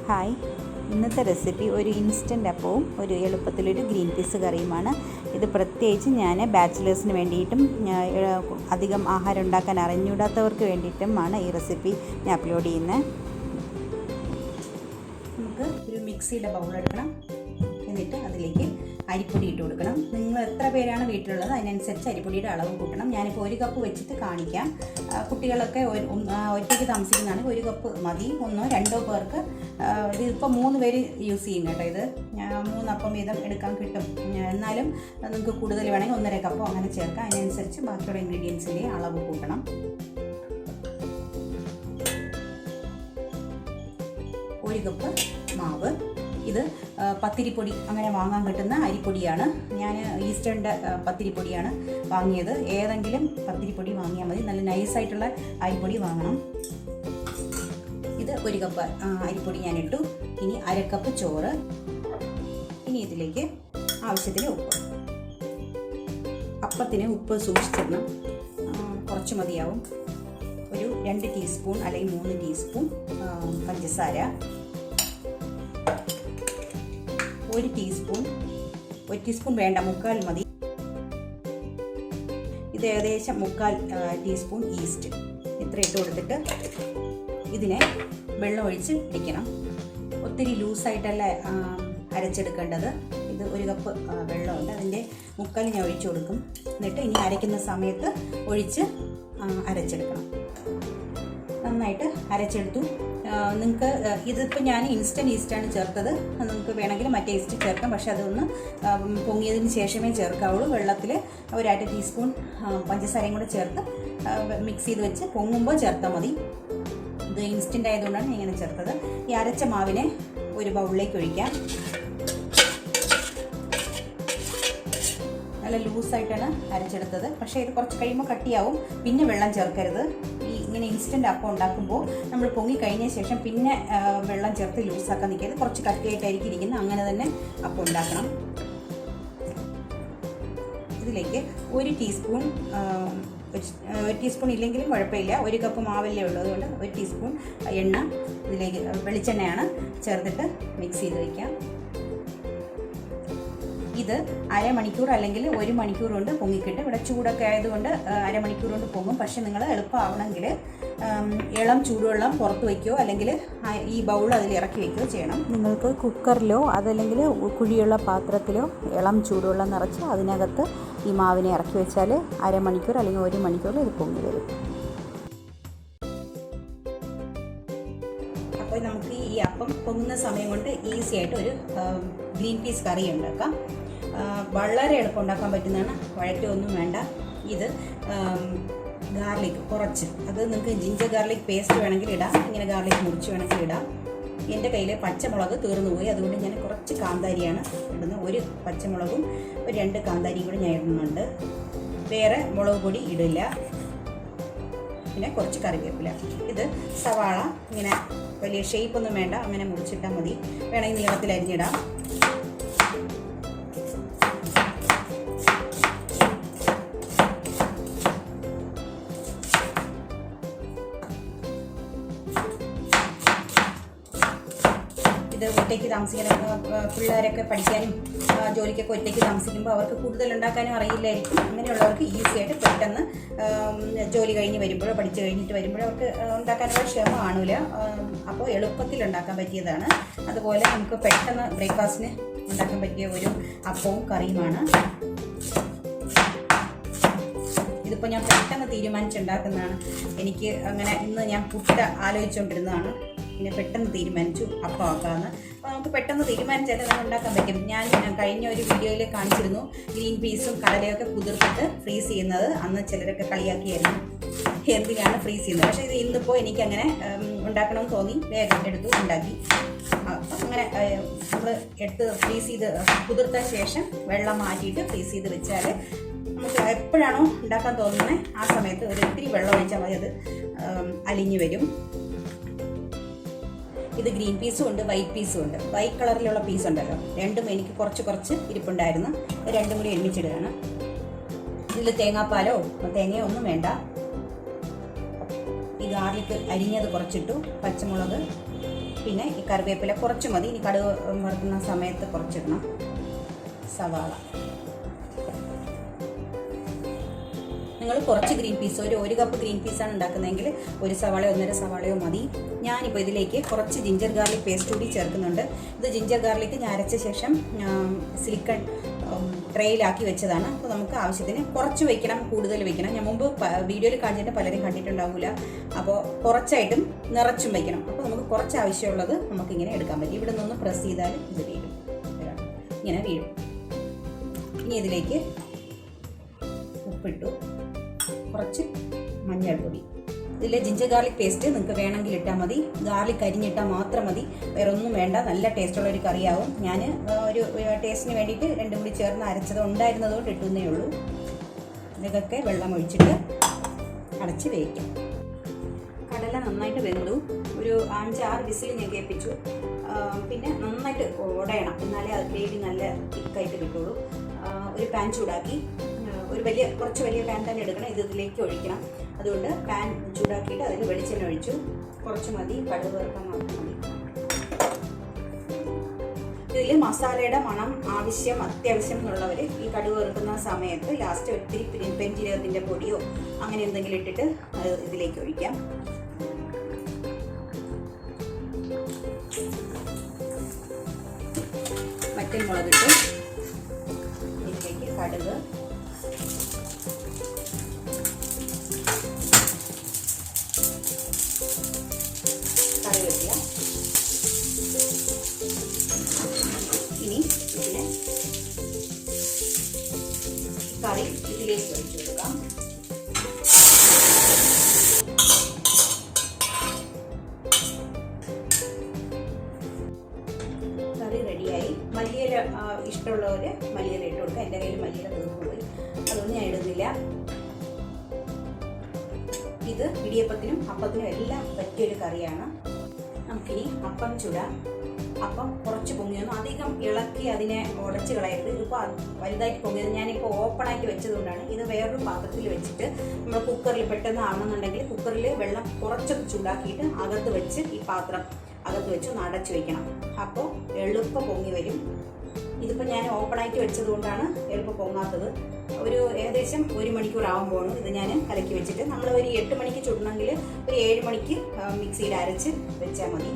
Hi, ഇന്നത്തെ recipe ഒരു instant അപ്പവും ഒരു എളുപ്പത്തിലൊരു ഗ്രീൻ പീസ് കറിയുമാണ്. ഇത് പ്രത്യേകിച്ച് ഞാൻ ബാച്ചിലേഴ്സിന് വേണ്ടിയിട്ടും അധികം ആഹാരം ഉണ്ടാക്കാൻ അറിഞ്ഞൂടാത്തവർക്ക് വേണ്ടിയിട്ടുമാണ് ഈ റെസിപ്പി ഞാൻ അപ്ലോഡ് ചെയ്യുന്നത്. നമുക്ക് ഒരു മിക്സിയുടെ ബൗൾ എടുക്കണം. എന്നിട്ട് അതിലേക്ക് അരിപ്പൊടി ഇട്ട് കൊടുക്കണം. നിങ്ങൾ എത്ര പേരാണ് വീട്ടിലുള്ളത് അതിനനുസരിച്ച് അരിപ്പൊടിയുടെ അളവ് കൂട്ടണം. ഞാനിപ്പോൾ 1 കപ്പ് വെച്ചിട്ട് കാണിക്കാം. കുട്ടികളൊക്കെ ഒറ്റയ്ക്ക് താമസിക്കുന്നതാണെങ്കിൽ 1 കപ്പ് മതി. 1-2 പേർക്ക് ഇതിപ്പോൾ 3 പേര് യൂസ് ചെയ്യും കേട്ടോ. ഇത് 3 അപ്പം വീതം എടുക്കാൻ കിട്ടും. എന്നാലും നിങ്ങൾക്ക് കൂടുതൽ വേണമെങ്കിൽ 1.5 കപ്പോ അങ്ങനെ ചേർക്കാം. അതിനനുസരിച്ച് ബാക്കിയുള്ള ഇൻഗ്രീഡിയൻസിൻ്റെ അളവ് കൂട്ടണം. 1 കപ്പ് മാവ്. ഇത് പത്തിരിപ്പൊടി അങ്ങനെ വാങ്ങാൻ കിട്ടുന്ന അരിപ്പൊടിയാണ്. ഞാൻ ഈസ്റ്റേണിൻ്റെ പത്തിരിപ്പൊടിയാണ് വാങ്ങിയത്. ഏതെങ്കിലും പത്തിരിപ്പൊടി വാങ്ങിയാൽ മതി. നല്ല നൈസായിട്ടുള്ള അരിപ്പൊടി വാങ്ങണം. ഇത് 1 കപ്പ് അരിപ്പൊടി ഞാൻ ഇട്ടു. ഇനി 1/2 കപ്പ് ചോറ്. ഇനി ഇതിലേക്ക് ആവശ്യത്തിന് ഉപ്പ്. അപ്പത്തിന് ഉപ്പ് സൂക്ഷിച്ചിടണം, കുറച്ച് മതിയാവും. ഒരു 2 ടീസ്പൂൺ അല്ലെങ്കിൽ 3 ടീസ്പൂൺ പഞ്ചസാര, 1 ടീസ്പൂൺ വേണ്ട, 1/4 മതി. ഇത് ഏകദേശം 1/4 ടീസ്പൂൺ ഈസ്റ്റ്. ഇത്ര ഇട്ട് കൊടുത്തിട്ട് ഇതിനെ വെള്ളം ഒഴിച്ച് ഇടിക്കണം. ഒത്തിരി ലൂസായിട്ടല്ല അരച്ചെടുക്കേണ്ടത്. ഇത് 1 കപ്പ് വെള്ളമുണ്ട്, അതിൻ്റെ 1/4 ഞാൻ ഒഴിച്ചു കൊടുക്കും. എന്നിട്ട് ഇനി അരയ്ക്കുന്ന സമയത്ത് ഒഴിച്ച് അരച്ചെടുക്കണം. നന്നായിട്ട് അരച്ചെടുത്തു. നിങ്ങൾക്ക് ഇതിപ്പോൾ ഞാൻ ഇൻസ്റ്റൻറ്റ് ഈസ്റ്റാണ് ചേർത്തത്. നിങ്ങൾക്ക് വേണമെങ്കിൽ മറ്റേ ഈസ്റ്റ് ചേർക്കാം, പക്ഷേ അതൊന്ന് പൊങ്ങിയതിന് ശേഷമേ ചേർക്കാവുള്ളൂ. വെള്ളത്തിൽ 1/2 ടീസ്പൂൺ പഞ്ചസാരയും കൂടെ ചേർത്ത് മിക്സ് ചെയ്ത് വെച്ച് പൊങ്ങുമ്പോൾ ചേർത്താൽ മതി. ഇത് ഇൻസ്റ്റൻ്റ് ആയതുകൊണ്ടാണ് ഇങ്ങനെ ചേർത്തത്. ഈ അരച്ച മാവിനെ ഒരു ബൗളിലേക്ക് ഒഴിക്കാം. നല്ല ലൂസായിട്ടാണ് അരച്ചെടുത്തത്. പക്ഷേ ഇത് കുറച്ച് കഴിയുമ്പോൾ കട്ടിയാവും. പിന്നെ വെള്ളം ചേർക്കരുത്. ഇങ്ങനെ ഇൻസ്റ്റൻറ്റ് അപ്പം ഉണ്ടാക്കുമ്പോൾ നമ്മൾ പൊങ്ങി കഴിഞ്ഞ ശേഷം പിന്നെ വെള്ളം ചേർത്ത് ലൂസാക്കാൻ നിൽക്കരുത്. കുറച്ച് കട്ടിയായിട്ടായിരിക്കും ഇരിക്കുന്നത്. അങ്ങനെ തന്നെ അപ്പം ഉണ്ടാക്കണം. ഇതിലേക്ക് 1 ടീസ്പൂൺ ഇല്ലെങ്കിലും കുഴപ്പമില്ല. 1 കപ്പ് മാവല്ലേ ഉള്ളൂ, അതുകൊണ്ട് 1 ടീസ്പൂൺ എണ്ണ ഇതിലേക്ക്, വെളിച്ചെണ്ണയാണ്, ചേർത്തിട്ട് മിക്സ് ചെയ്ത് വയ്ക്കാം. ഇത് അരമണിക്കൂർ അല്ലെങ്കിൽ 1 മണിക്കൂർ കൊണ്ട് പൊങ്ങിക്കിട്ടും. ഇവിടെ ചൂടൊക്കെ ആയതുകൊണ്ട് അരമണിക്കൂർ കൊണ്ട് പൊങ്ങും. പക്ഷെ നിങ്ങൾ എളുപ്പമാവണമെങ്കിൽ ഇളം ചൂടുവെള്ളം പുറത്ത് വയ്ക്കുകയോ അല്ലെങ്കിൽ ഈ ബൗൾ അതിൽ ഇറക്കി വയ്ക്കുകയോ ചെയ്യണം. നിങ്ങൾക്ക് കുക്കറിലോ അതല്ലെങ്കിൽ കുഴിയുള്ള പാത്രത്തിലോ ഇളം ചൂടുവെള്ളം നിറച്ച് അതിനകത്ത് ഈ മാവിനെ ഇറക്കി വെച്ചാൽ അരമണിക്കൂർ അല്ലെങ്കിൽ 1 മണിക്കൂറിൽ ഇത് പൊങ്ങി വരും. അപ്പോൾ നമുക്ക് ഈ അപ്പം പൊങ്ങുന്ന സമയം കൊണ്ട് ഈസി ആയിട്ട് ഒരു ഗ്രീൻ പീസ് കറി ഉണ്ടാക്കാം. വളരെ എളുപ്പം ഉണ്ടാക്കാൻ പറ്റുന്നതാണ്. വഴറ്റൊന്നും വേണ്ട. ഇത് ഗാർലിക് കുറച്ച്, അത് നിങ്ങൾക്ക് ജിഞ്ചർ ഗാർലിക് പേസ്റ്റ് വേണമെങ്കിൽ ഇടാം, ഇങ്ങനെ ഗാർലിക് മുറിച്ച് വേണമെങ്കിൽ ഇടാം. എൻ്റെ കയ്യിൽ പച്ചമുളക് തീർന്നു പോയി, അതുകൊണ്ട് ഞാൻ കുറച്ച് കാന്താരിയാണ് ഇടുന്നത്. 1 പച്ചമുളകും 2 കാന്താരിയും കൂടി ഞാൻ ഇടുന്നുണ്ട്. വേറെ മുളക് പൊടി ഇടില്ല. പിന്നെ കുറച്ച് കറിവേപ്പില. ഇത് സവാള ഇങ്ങനെ വലിയ ഷേപ്പൊന്നും വേണ്ട, അങ്ങനെ മുറിച്ചിട്ടാൽ മതി. വേണമെങ്കിൽ നീളത്തിൽ അരിഞ്ഞിടാം. ഇത് ഒറ്റയ്ക്ക് താമസിക്കുന്ന പിള്ളേരൊക്കെ പഠിക്കാനും ജോലിക്കൊക്കെ ഒറ്റയ്ക്ക് താമസിക്കുമ്പോൾ അവർക്ക് കൂടുതൽ ഉണ്ടാക്കാനും അറിയില്ലായിരിക്കും. അങ്ങനെയുള്ളവർക്ക് ഈസി ആയിട്ട് പെട്ടെന്ന് ജോലി കഴിഞ്ഞ് വരുമ്പോഴോ പഠിച്ച് കഴിഞ്ഞിട്ട് വരുമ്പോഴോ അവർക്ക് ഉണ്ടാക്കാനുള്ള ക്ഷമ കാണില്ല. അപ്പോൾ എളുപ്പത്തിൽ ഉണ്ടാക്കാൻ പറ്റിയതാണ്. അതുപോലെ നമുക്ക് പെട്ടെന്ന് ബ്രേക്ക്ഫാസ്റ്റിന് ഉണ്ടാക്കാൻ പറ്റിയ ഒരു അപ്പവും കറിയുമാണ്. ഇതിപ്പോൾ ഞാൻ പെട്ടെന്ന് തീരുമാനിച്ചുണ്ടാക്കുന്നതാണ്. എനിക്ക് അങ്ങനെ ഇന്ന് ഞാൻ പുട്ട് ആലോചിച്ചുകൊണ്ടിരുന്നതാണ്. പിന്നെ പെട്ടെന്ന് തീരുമാനിച്ചു അപ്പം ആക്കാമെന്ന്. അപ്പോൾ നമുക്ക് പെട്ടെന്ന് തീരുമാനിച്ചാൽ അത് ഉണ്ടാക്കാൻ പറ്റും. ഞാൻ കഴിഞ്ഞ ഒരു വീഡിയോയിൽ കാണിച്ചിരുന്നു ഗ്രീൻ പീസും കടലയൊക്കെ കുതിർത്തിട്ട് ഫ്രീസ് ചെയ്യുന്നത്. അന്ന് ചിലരൊക്കെ കളിയാക്കിയായിരുന്നു എന്തിനാണ് ഫ്രീസ് ചെയ്യുന്നത്. പക്ഷേ ഇത് ഇന്നിപ്പോൾ എനിക്കങ്ങനെ ഉണ്ടാക്കണമെന്ന് തോന്നി, വേഗം എടുത്തു ഉണ്ടാക്കി. അപ്പം അങ്ങനെ നമ്മൾ എടുത്ത് ഫ്രീസ് ചെയ്ത് കുതിർത്ത ശേഷം വെള്ളം മാറ്റിയിട്ട് ഫ്രീസ് ചെയ്ത് വെച്ചാൽ നമുക്ക് എപ്പോഴാണോ ഉണ്ടാക്കാൻ തോന്നുന്നത് ആ സമയത്ത് ഒരു ഇത്തിരി വെള്ളം ഒഴിച്ചാൽ മതി, അത് അലിഞ്ഞു വരും. ഇത് ഗ്രീൻ പീസും ഉണ്ട്, വൈറ്റ് പീസും ഉണ്ട്. വൈറ്റ് കളറിലുള്ള പീസ് ഉണ്ടല്ലോ, രണ്ടും എനിക്ക് കുറച്ച് ഇരിപ്പുണ്ടായിരുന്നു. രണ്ടും കൂടി ഒരുമിച്ചിടുകയാണ്. ഇതിൽ തേങ്ങാപ്പാലോ തേങ്ങയോ ഒന്നും വേണ്ട. ഈ ഗാർലിക് അരിഞ്ഞത് കുറച്ചിട്ടു, പച്ചമുളക്, പിന്നെ ഈ കറിവേപ്പില കുറച്ച് മതി. ഇനി കടുക് വറുക്കുന്ന സമയത്ത് കുറച്ചിടണം. സവാള നിങ്ങൾ കുറച്ച് ഗ്രീൻ പീസ്, ഒരു കപ്പ് ഗ്രീൻ പീസാണ് ഉണ്ടാക്കുന്നതെങ്കിൽ 1 സവാളയോ 1.5 സവാളയോ മതി. ഞാനിപ്പോൾ ഇതിലേക്ക് കുറച്ച് ജിഞ്ചർ ഗാർലിക് പേസ്റ്റ് കൂടി ചേർക്കുന്നുണ്ട്. ഇത് ജിഞ്ചർ ഗാർലിക് ഞാൻ അരച്ച ശേഷം സിലിക്കൺ ട്രേയിലാക്കി വെച്ചതാണ്. അപ്പോൾ നമുക്ക് ആവശ്യത്തിന് കുറച്ച് വയ്ക്കണം, കൂടുതൽ വയ്ക്കണം. ഞാൻ മുമ്പ് വീഡിയോയിൽ കാണിച്ചിട്ട് പലരും കണ്ടിട്ടുണ്ടാവില്ല. അപ്പോൾ കുറച്ചായിട്ടും നിറച്ചും വയ്ക്കണം. അപ്പോൾ നമുക്ക് കുറച്ച് ആവശ്യമുള്ളത് നമുക്കിങ്ങനെ എടുക്കാൻ പറ്റും. ഇവിടെ നിന്ന് പ്രസ് ചെയ്താൽ ഇത് വീഴും, ഇങ്ങനെ വീഴും. ഇനി ഇതിലേക്ക് ഉപ്പിട്ടു, കുറച്ച് മഞ്ഞൾപ്പൊടി. ഇതിൽ ജിഞ്ചർ ഗാർലിക് പേസ്റ്റ് നിങ്ങൾക്ക് വേണമെങ്കിൽ ഇട്ടാൽ മതി. ഗാർലിക് അരിഞ്ഞിട്ടാൽ മാത്രം മതി, വേറെ ഒന്നും വേണ്ട. നല്ല ടേസ്റ്റുള്ള ഒരു കറിയാവും. ഞാൻ ഒരു ടേസ്റ്റിന് വേണ്ടിയിട്ട് 2 കൂടി ചേർന്ന് അരച്ചത് ഉണ്ടായിരുന്നതുകൊണ്ട് ഇട്ടുന്നേ ഉള്ളൂ. ഇതൊക്കെ വെള്ളം ഒഴിച്ചിട്ട് അടച്ച് വേവിക്കാം. കടല നന്നായിട്ട് വെന്തു. ഒരു 5-6 വിസിൽ ഞാൻ കേൾപ്പിച്ചു. പിന്നെ നന്നായിട്ട് ഉടയണം, എന്നാലേ അത് ഗ്രേവി നല്ല തിക്കായിട്ട് കിട്ടുള്ളൂ. ഒരു പാൻ ചൂടാക്കി, കുറച്ച് വലിയ പാൻ തന്നെ എടുക്കണം. ഇതിലേക്ക് ഒഴിക്കണം. അതുകൊണ്ട് പാൻ ചൂടാക്കിയിട്ട് അതിൽ വെളിച്ചെണ്ണ ഒഴിച്ചു. കുറച്ച് മതി, കടുക് വറുക്കാൻ മാത്രം മതി. ഇതിൽ മസാലയുടെ മണം അത്യാവശ്യം എന്നുള്ളവർ ഈ കടുക് വറുക്കുന്ന സമയത്ത് ലാസ്റ്റ് ഒത്തിരി പെരിഞ്ജീരകത്തിൻ്റെ പൊടിയോ അങ്ങനെ എന്തെങ്കിലും ഇട്ടിട്ട് ഇതിലേക്ക് ഒഴിക്കാം. മറ്റൽ മുളകിട്ട് ഇതിലേക്ക് കടുക്, കറിവേപ്പില. ഇനി ഇതിനെ കറി ഇതിലേക്ക് ഒഴിച്ചു കൊടുക്കാം. കറി റെഡിയായി. മല്ലിയില ഇഷ്ടമുള്ളവർ മല്ലിയില ഇട്ട് കൊടുക്കുക. എൻ്റെ കയ്യിൽ മല്ലിയില തീർന്നു പോയി, അതുകൊണ്ട് ഞാൻ ഇടുന്നില്ല. ഇത് ഇടിയപ്പത്തിനും അപ്പത്തിനും എല്ലാം പറ്റിയൊരു കറിയാണ്. നമുക്കിനി അപ്പം ചുടാം. അപ്പം കുറച്ച് പൊങ്ങിയൊന്നും അധികം ഇളക്കി അതിനെ ഉടച്ച് കളയരുത്. ഇതിപ്പോൾ വലുതായിട്ട് പൊങ്ങിയത് ഞാനിപ്പോൾ ഓപ്പണായിട്ട് വെച്ചതുകൊണ്ടാണ്. ഇത് വേറൊരു പാത്രത്തിൽ വെച്ചിട്ട് നമ്മൾ കുക്കറിൽ പെട്ടെന്ന് ആണെന്നുണ്ടെങ്കിൽ കുക്കറിൽ വെള്ളം കുറച്ചൊക്കെ ചൂടാക്കിയിട്ട് അകത്ത് വെച്ച് ഈ പാത്രം അകത്ത് വെച്ച് ഒന്ന് അടച്ചു വെക്കണം. അപ്പോൾ എളുപ്പം പൊങ്ങി വരും. ഇതിപ്പോൾ ഞാൻ ഓപ്പണായിട്ട് വെച്ചതുകൊണ്ടാണ് എളുപ്പം പൊങ്ങാത്തത്. ഏകദേശം 1 മണിക്കൂർ ആകുമ്പോഴാണ് ഇത് ഞാൻ കലക്കി വെച്ചിട്ട്, നമ്മൾ ഒരു 8 മണിക്ക് ചുടണമെങ്കിൽ ഒരു 7 മണിക്ക് മിക്സിയിൽ അരച്ച് വെച്ചാൽ മതി.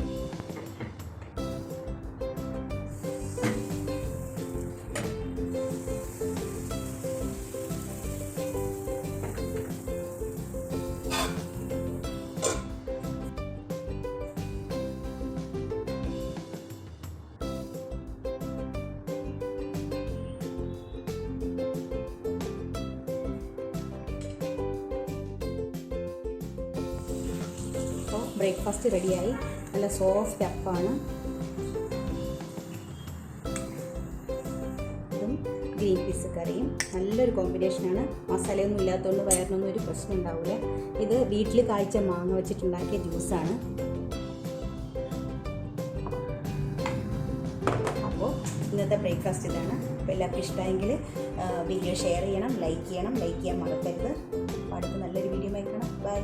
ബ്രേക്ക്ഫാസ്റ്റ് റെഡിയായി. നല്ല സോഫ്റ്റ് അപ്പാണ്. ഇതും ഗ്രീൻ പീസ് കറിയും നല്ലൊരു കോമ്പിനേഷനാണ്. മസാലയൊന്നും ഇല്ലാത്തതുകൊണ്ട് വയറിനൊന്നും ഒരു പ്രശ്നം ഉണ്ടാവില്ല. ഇത് വീട്ടിൽ കായ്ച്ച മാങ്ങ വെച്ചിട്ടുണ്ടാക്കിയ ജ്യൂസാണ്. അപ്പോൾ ഇന്നത്തെ ബ്രേക്ക്ഫാസ്റ്റ് ഇതാണ്. അപ്പോൾ എല്ലാവർക്കും ഇഷ്ടമായെങ്കിൽ വീഡിയോ ഷെയർ ചെയ്യണം, ലൈക്ക് ചെയ്യാൻ മറക്കരുത്. അടുത്ത നല്ലൊരു വീഡിയോ ആയിക്കണം. ബൈ.